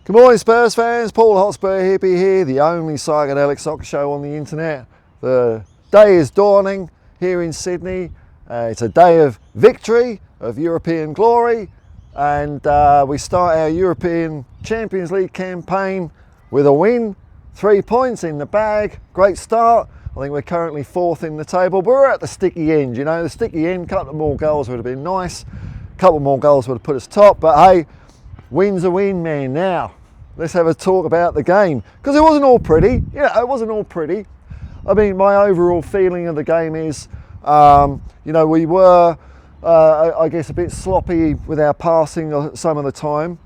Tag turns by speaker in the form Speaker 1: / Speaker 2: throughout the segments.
Speaker 1: Good morning Spurs fans, Paul Hotspur hippie here, the only psychedelic soccer show on the internet. The day is dawning here in Sydney. It's a day of victory, of European glory, and we start our European Champions League campaign with a win. 3 points in the bag, great start. I think we're currently 4th in the table, but we're at the sticky end, you know, the sticky end. Couple of more goals would have been nice, a couple more goals would have put us top, but hey, win's a win, man. Now, let's have a talk about the game, because it wasn't all pretty. Yeah, it wasn't all pretty. I mean, my overall feeling of the game is, you know, we were, I guess, a bit sloppy with our passing some of the time,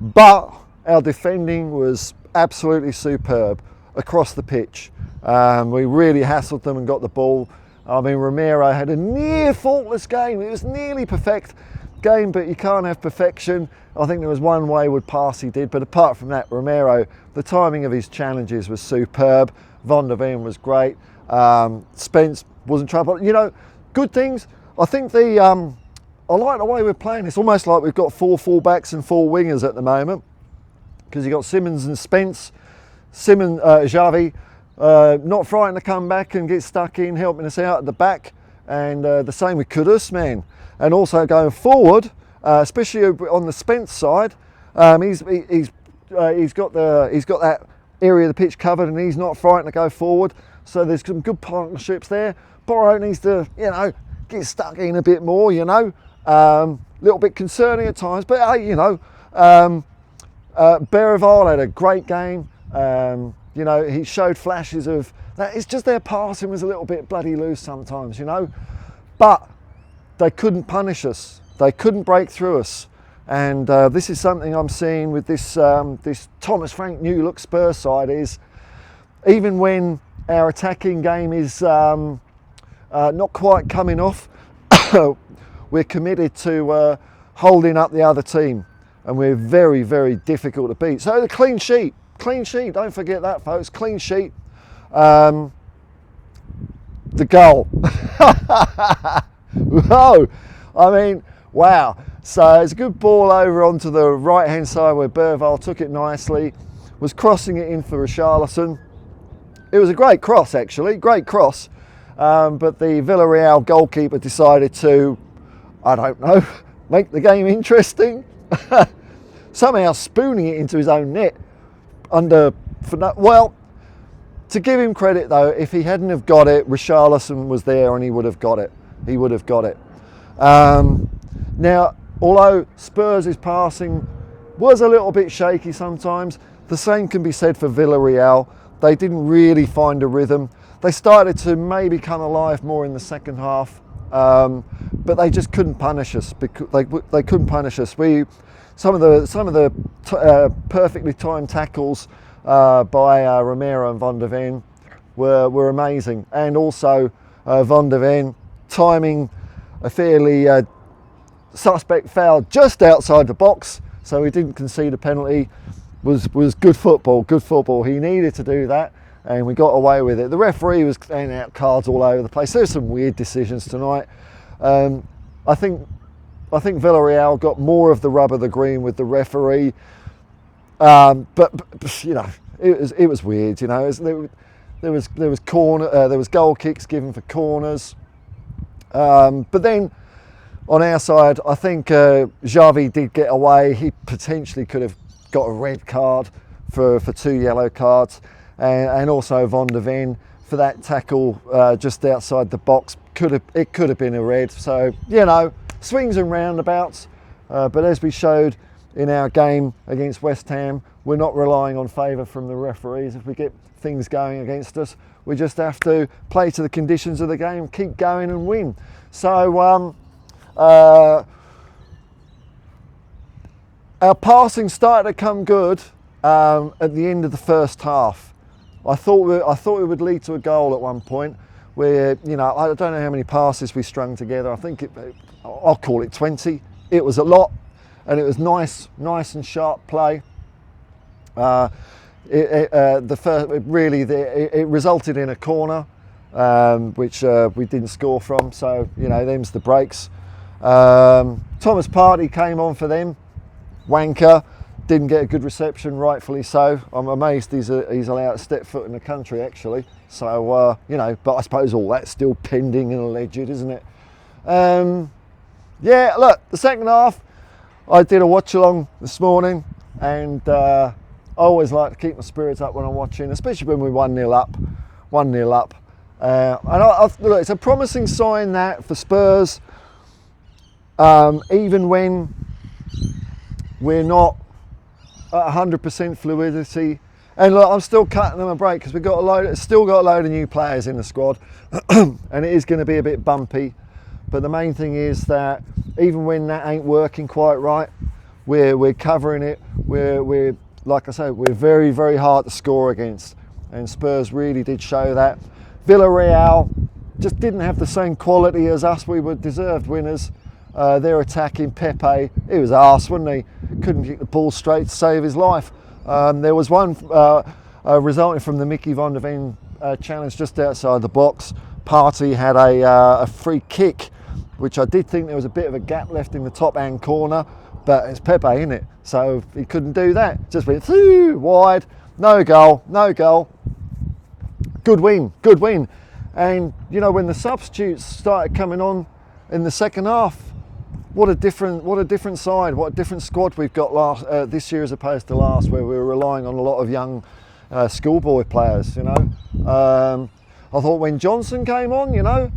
Speaker 1: but our defending was absolutely superb across the pitch. We really hassled them and got the ball. I mean, Romero had a near faultless game. It was nearly perfect game, but you can't have perfection. I think there was one wayward pass he did, but apart from that, Romero, the timing of his challenges was superb. Van der Ven was great. Spence wasn't trouble. You know, good things. I think I like the way we're playing. It's almost like we've got 4 fullbacks and 4 wingers at the moment, because you've got Simmons and Spence. Xavi, not frightened to come back and get stuck in, helping us out at the back, and the same with Kudus, man. And also going forward, especially on the Spence side, he's got that area of the pitch covered, and he's not frightened to go forward. So there's some good partnerships there. Borro needs to, you know, get stuck in a bit more, you know. Little bit concerning at times, but hey, you know, Villareal had a great game. You know, he showed flashes of that. It's just their passing was a little bit bloody loose sometimes, you know. But they couldn't punish us. They couldn't break through us. And this is something I'm seeing with this this Thomas Frank new look Spurs side, is even when our attacking game is not quite coming off, we're committed to holding up the other team, and we're very, very difficult to beat. So the clean sheet, don't forget that, folks, clean sheet. The goal. Whoa, I mean, wow. So it's a good ball over onto the right hand side where Villareal took it nicely, was crossing it in for Richarlison. It was a great cross, actually, great cross, but the Villareal goalkeeper decided to, I don't know, make the game interesting, somehow spooning it into his own net. Well, to give him credit though, if he hadn't have got it, Richarlison was there and he would have got it. Now, although Spurs' passing was a little bit shaky sometimes, the same can be said for Villareal. They didn't really find a rhythm. They started to maybe come alive more in the second half, but they just couldn't punish us. Because they couldn't punish us. Some of the perfectly timed tackles by Romero and Van der Ven were amazing, and also Van der Ven timing a fairly suspect foul just outside the box, so he didn't concede a penalty. Was good football. He needed to do that, and we got away with it. The referee was handing out cards all over the place. There's some weird decisions tonight. I think Villareal got more of the rub of the green with the referee, but you know, it was weird. You know, there was goal kicks given for corners, but then on our side, I think Xavi did get away. He potentially could have got a red card for 2 yellow cards, and also Van der Ven for that tackle just outside the box. It could have been a red. So, you know, swings and roundabouts, but as we showed in our game against West Ham, we're not relying on favour from the referees. If we get things going against us, we just have to play to the conditions of the game, keep going and win. So our passing started to come good at the end of the first half. I thought it would lead to a goal at one point, where, you know, I don't know how many passes we strung together. I think I'll call it 20. It was a lot, and it was nice and sharp play. It resulted in a corner, which we didn't score from. So, you know, them's the breaks. Thomas Partey came on for them. Wanker. didn't get a good reception, rightfully so. I'm amazed he's allowed to step foot in the country, actually. So, you know, but I suppose all that's still pending and alleged, isn't it? Yeah, look, the second half, I did a watch along this morning, and I always like to keep my spirits up when I'm watching, especially when we're 1-0 up. 1-0 up. And look, it's a promising sign that for Spurs, even when we're not at 100% fluidity, and look, I'm still cutting them a break because we've got still got a load of new players in the squad, and it is going to be a bit bumpy. But the main thing is that even when that ain't working quite right, we're covering it. We're like I say, we're very, very hard to score against, and Spurs really did show that. Villareal just didn't have the same quality as us. We were deserved winners. They're attacking Pepe. He was arse, wasn't he? Couldn't kick the ball straight to save his life. There was one resulting from the Mickey van der Ven challenge just outside the box. Partey had a free kick, which I did think there was a bit of a gap left in the top hand corner, but it's Pepe, isn't it? So he couldn't do that. Just went through wide. No goal, no goal. Good win, good win. And you know, when the substitutes started coming on in the second half, what a different side, what a different squad we've got this year as opposed to last, where we were relying on a lot of young schoolboy players. You know, I thought when Johnson came on, you know,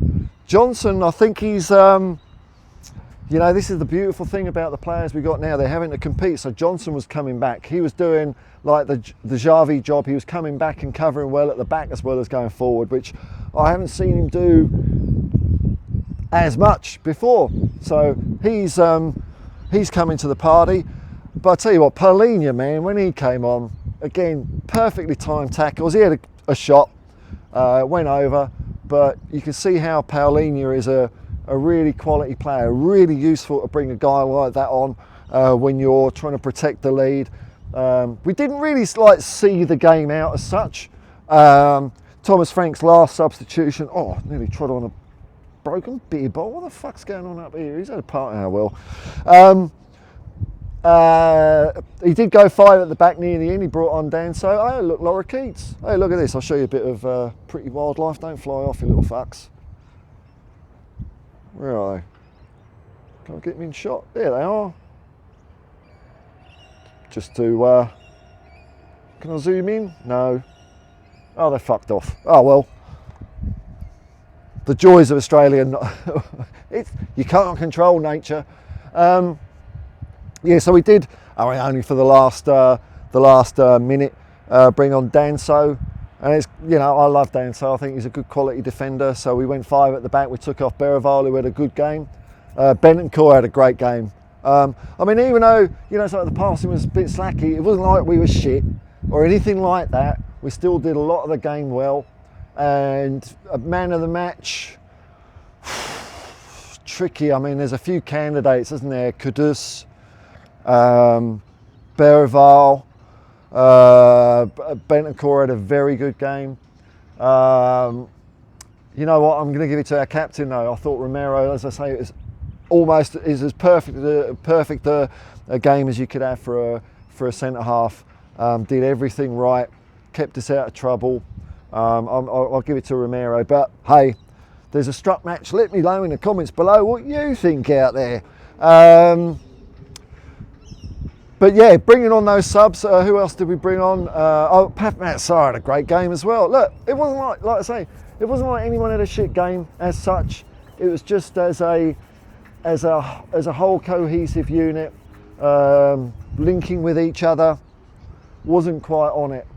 Speaker 1: Johnson, I think he's, you know, this is the beautiful thing about the players we got now. They're having to compete. So Johnson was coming back. He was doing like the Xavi job. He was coming back and covering well at the back as well as going forward, which I haven't seen him do as much before. So he's coming to the party. But I tell you what, Paulinho, man, when he came on, again, perfectly timed tackles. He had a shot, went over, but you can see how Paulinho is a really quality player, really useful to bring a guy like that on when you're trying to protect the lead. We didn't really see the game out as such. Thomas Frank's last substitution, nearly trod on a broken beer bottle. What the fuck's going on up here? He's had a party, he did go 5 at the back near the end. He brought on Danso. Oh, look, Laura Keats. Hey, look at this. I'll show you a bit of pretty wildlife. Don't fly off, you little fucks. Where are they? Can I get them in shot? There they are. Just to, can I zoom in? No. Oh, they fucked off. Oh, well. The joys of Australia. You can't control nature. Yeah, so we did, only for the last minute, bring on Danso. And it's, you know, I love Danso. I think he's a good quality defender. So we went 5 at the back. We took off Villareal, who had a good game. Bentancur had a great game. I mean, even though, you know, so the passing was a bit slacky, it wasn't like we were shit or anything like that. We still did a lot of the game well. And a man of the match, tricky. I mean, there's a few candidates, isn't there? Kudus, Villareal, Bentancur had a very good game. You know what? I'm going to give it to our captain though. I thought Romero, as I say, is as perfect a game as you could have for a centre half. Did everything right, kept us out of trouble. I'll give it to Romero. But hey, there's a struck match. Let me know in the comments below what you think out there. But yeah, bringing on those subs. Who else did we bring on? Pat Matsar had a great game as well. Look, it wasn't like I say, it wasn't like anyone had a shit game as such. It was just as a whole cohesive unit, linking with each other. Wasn't quite on it,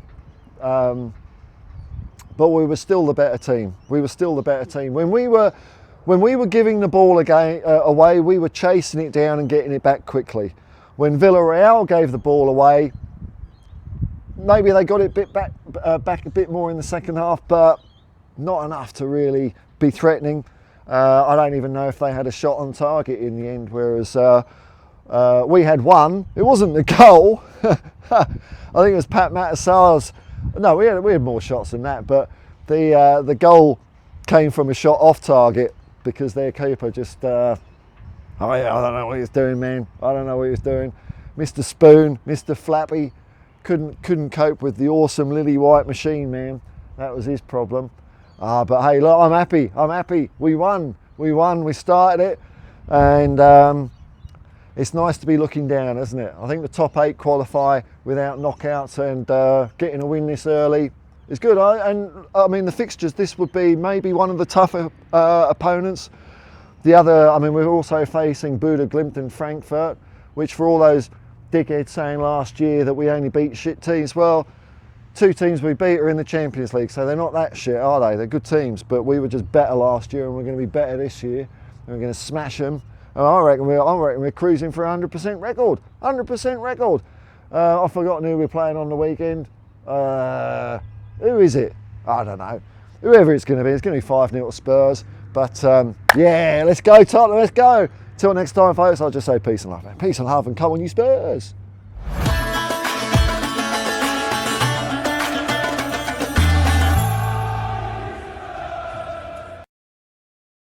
Speaker 1: but we were still the better team. We were still the better team. When we were giving the ball away, we were chasing it down and getting it back quickly. When Villareal gave the ball away, maybe they got it back a bit more in the second half, but not enough to really be threatening. I don't even know if they had a shot on target in the end, whereas we had one. It wasn't the goal. I think it was Pat Matasar's. No, we had more shots than that, but the goal came from a shot off target because their keeper just. I don't know what he was doing, man. I don't know what he was doing. Mr. Spoon, Mr. Flappy, couldn't cope with the awesome Lily White machine, man. That was his problem. But hey, look, I'm happy. We won, we started it, and it's nice to be looking down, isn't it? I think the top 8 qualify without knockouts, and getting a win this early is good. And I mean, the fixtures, this would be maybe one of the tougher opponents. The other, I mean, we're also facing Buda Glimt and Frankfurt, which for all those dickheads saying last year that we only beat shit teams, well, 2 teams we beat are in the Champions League, so they're not that shit, are they? They're good teams, but we were just better last year, and we're going to be better this year, and we're going to smash them. And I reckon we're cruising for a 100% record. 100% record. I've forgotten who we're playing on the weekend. Who is it? I don't know. Whoever it's going to be 5-0 to Spurs. But yeah, let's go Tottenham, let's go. Till next time, folks, I'll just say peace and love, man. Peace and love, and come on, you Spurs.